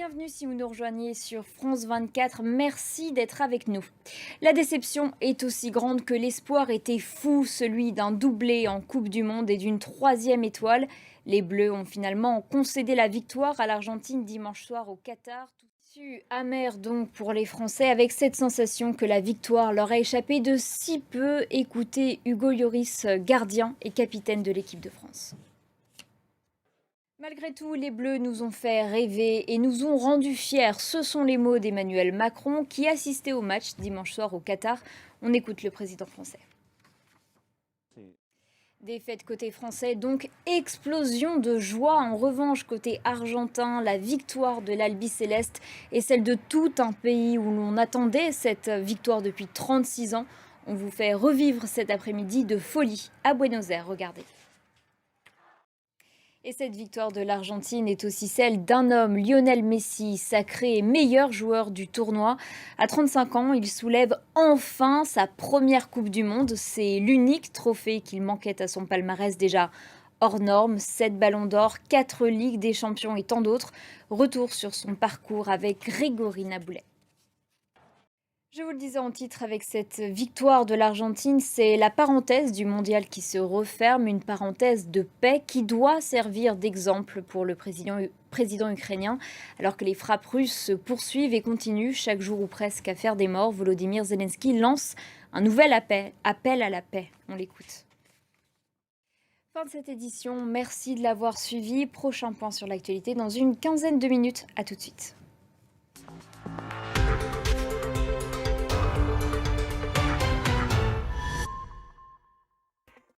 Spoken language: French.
Bienvenue si vous nous rejoignez sur France 24, merci d'être avec nous. La déception est aussi grande que l'espoir était fou, celui d'un doublé en Coupe du Monde et d'une troisième étoile. Les Bleus ont finalement concédé la victoire à l'Argentine dimanche soir au Qatar. Issue amère donc pour les Français avec cette sensation que la victoire leur a échappé de si peu. Écoutez Hugo Lloris, gardien et capitaine de l'équipe de France. Malgré tout, les Bleus nous ont fait rêver et nous ont rendus fiers. Ce sont les mots d'Emmanuel Macron qui assistait au match dimanche soir au Qatar. On écoute le président français. Défaite côté français, donc explosion de joie. En revanche, côté argentin, la victoire de l'Albi Céleste est celle de tout un pays où l'on attendait cette victoire depuis 36 ans. On vous fait revivre cet après-midi de folie à Buenos Aires. Regardez. Et cette victoire de l'Argentine est aussi celle d'un homme, Lionel Messi, sacré meilleur joueur du tournoi. À 35 ans, il soulève enfin sa première Coupe du Monde. C'est l'unique trophée qu'il manquait à son palmarès déjà hors norme. 7 ballons d'or, 4 Ligues des Champions et tant d'autres. Retour sur son parcours avec Grégory Naboulet. Je vous le disais en titre, avec cette victoire de l'Argentine, c'est la parenthèse du mondial qui se referme, une parenthèse de paix qui doit servir d'exemple pour le président ukrainien. Alors que les frappes russes se poursuivent et continuent chaque jour ou presque à faire des morts, Volodymyr Zelensky lance un nouvel appel à la paix. On l'écoute. Fin de cette édition, merci de l'avoir suivi. Prochain point sur l'actualité dans une quinzaine de minutes. À tout de suite.